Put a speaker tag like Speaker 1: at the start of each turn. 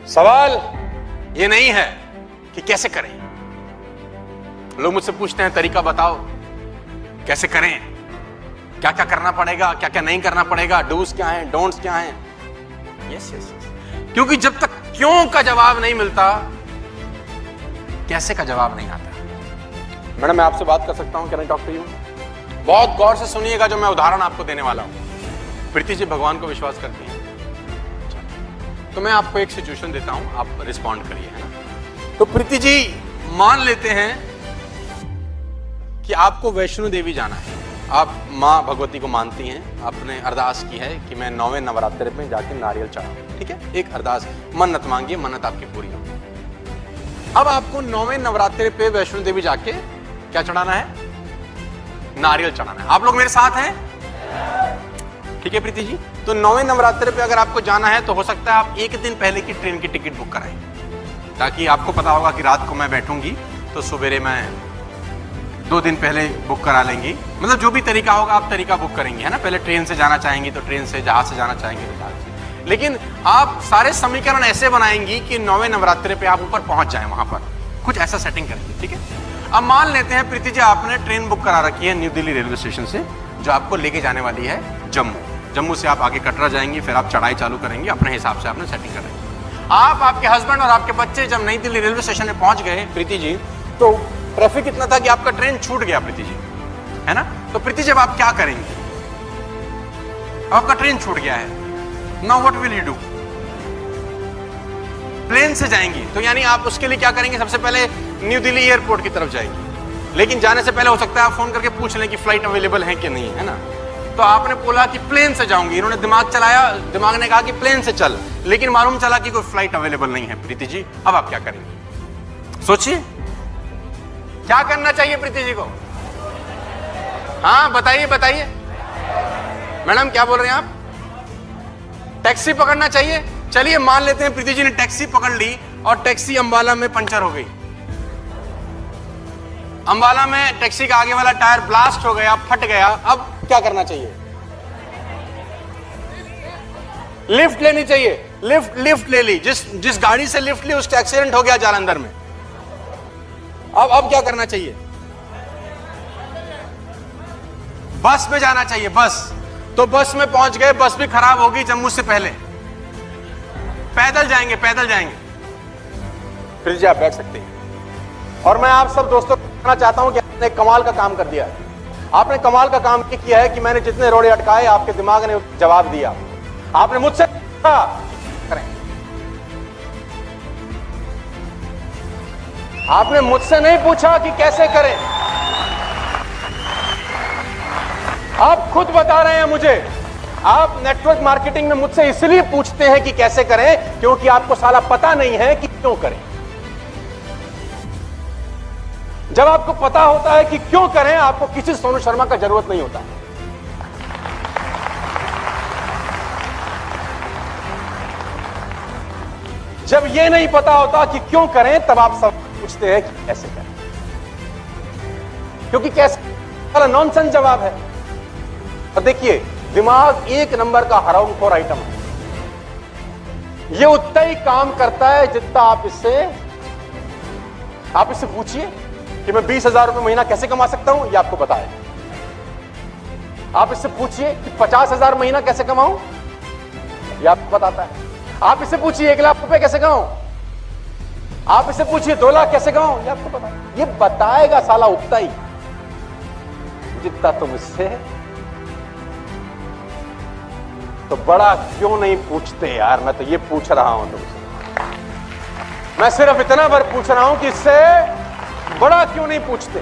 Speaker 1: सवाल ये नहीं है कि कैसे करें। लोग मुझसे पूछते हैं तरीका बताओ, कैसे करें, क्या क्या करना पड़ेगा, क्या क्या नहीं करना पड़ेगा, डूज क्या है, डोंट्स क्या है। यस यस, क्योंकि जब तक क्यों का जवाब नहीं मिलता, कैसे का जवाब नहीं आता। मैडम मैं आपसे बात कर सकता हूं? Can I talk to you? बहुत गौर से सुनिएगा जो मैं उदाहरण आपको देने वाला हूं। प्रीति जी भगवान को विश्वास करती हैं, तो मैं आपको एक सिचुएशन देता हूं, आप रिस्पॉन्ड करिए, है ना। तो प्रीति जी मान लेते हैं कि आपको वैष्णो देवी जाना है, आप माँ भगवती को मानती हैं, आपने अरदास की है कि मैं 9वें नवरात्रि में जाके नारियल चढ़ाऊं, ठीक है, एक अरदास, मन्नत मांगिए, मन्नत आपकी पूरी हो। अब आपको 9वें नवरात्रि पे वैष्णो देवी जाके क्या चढ़ाना है? नारियल चढ़ाना है। आप लोग मेरे साथ हैं? ठीक है प्रीति जी, तो 9वें नवरात्रि पे अगर आपको जाना है तो हो सकता है आप एक दिन पहले की ट्रेन की टिकट बुक कराएं, ताकि आपको पता होगा कि रात को मैं बैठूंगी तो सवेरे मैं 2 दिन पहले बुक करा लेंगी। मतलब जो भी तरीका होगा आप तरीका बुक करेंगे, है ना। पहले ट्रेन से जाना चाहेंगी तो ट्रेन से, जहाज से जाना चाहेंगे तो जहाज से। लेकिन आप सारे समीकरण ऐसे बनाएंगी कि 9वें नवरात्रि पे आप ऊपर पहुंच जाए, वहां पर कुछ ऐसा सेटिंग करेंगे, ठीक है। अब मान लेते हैं प्रीति जी आपने ट्रेन बुक करा रखी है न्यू दिल्ली रेलवे स्टेशन से, जो आपको लेके जाने वाली है जम्मू। जम्मू से आप आगे कटरा जाएंगे, फिर आप चढ़ाई चालू करेंगे, अपने हिसाब से आपने सेटिंग करेंगे। आप, आपके हस्बैंड और आपके बच्चे जब नई दिल्ली रेलवे स्टेशन में पहुंच गए प्रीति जी, तो ट्रैफिक इतना था कि आपका ट्रेन छूट गया प्रीति जी, है ना। तो प्रीति जी अब आप क्या करेंगे? आपका ट्रेन छूट गया है, now what will you do? Plane से जाएंगी तो यानी आप उसके लिए क्या करेंगे? सबसे पहले न्यू दिल्ली एयरपोर्ट की तरफ जाएंगी, लेकिन जाने से पहले हो सकता है आप फोन करके पूछ लें कि फ्लाइट अवेलेबल है कि नहीं, है ना। तो आपने बोला कि प्लेन से जाऊंगी, इन्होंने दिमाग चलाया, दिमाग ने कहा कि प्लेन से चल, लेकिन मालूम चला कि कोई फ्लाइट अवेलेबल नहीं है प्रीति जी। अब आप क्या करेंगे? सोचिए क्या करना चाहिए प्रीति जी को। हाँ बताइए बताइए। मैडम क्या बोल रहे हैं आप? टैक्सी पकड़ना चाहिए। चलिए मान लेते हैं प्रीति जी ने टैक्सी पकड़ ली और टैक्सी अंबाला में पंचर हो गई। अंबाला में टैक्सी का आगे वाला टायर ब्लास्ट हो गया, फट गया। अब क्या करना चाहिए? लिफ्ट लेनी चाहिए। लिफ्ट ले ली। जिस गाड़ी से लिफ्ट ली उसका एक्सीडेंट हो गया जालंधर में। अब क्या करना चाहिए? बस में जाना चाहिए। बस तो बस में पहुंच गए, बस भी खराब होगी जम्मू से पहले। पैदल जाएंगे, पैदल जाएंगे। फिर जी आप बैठ सकते हैं। और मैं आप सब दोस्तों को कहना चाहता हूं कि आपने कमाल का काम कर दिया है। आपने कमाल का काम ये किया है कि मैंने जितने रोड़े अटकाए आपके दिमाग ने जवाब दिया। आपने मुझसे करें, आपने मुझसे नहीं पूछा कि कैसे करें, आप खुद बता रहे हैं मुझे। आप नेटवर्क मार्केटिंग में मुझसे इसलिए पूछते हैं कि कैसे करें, क्योंकि आपको साला पता नहीं है कि क्यों करें। जब आपको पता होता है कि क्यों करें, आपको किसी सोनू शर्मा का जरूरत नहीं होता। जब यह नहीं पता होता कि क्यों करें, तब आप सब पूछते हैं कि कैसे करें, क्योंकि कैसे वाला नॉनसेंस जवाब है। और देखिए दिमाग एक नंबर का हरामखोर आइटम है। यह उतना ही काम करता है जितना आप इससे पूछिए कि मैं 20,000 रुपए महीना कैसे कमा सकता हूं, यह आपको बताए। आप इससे पूछिए कि 50,000 महीना कैसे कमाऊं, यह आपको बताता है। आप इससे पूछिए 1 लाख रुपए कैसे कमाऊं, आप इससे पूछिए 2 लाख कैसे कमाऊं, यह आपको पता है। यह बताएगा साला उतना ही जितना तुम इससे। तो बड़ा क्यों नहीं पूछते यार? मैं तो ये पूछ रहा हूं तुमसे। मैं सिर्फ इतना भर पूछ रहा हूं कि इससे बड़ा क्यों नहीं पूछते।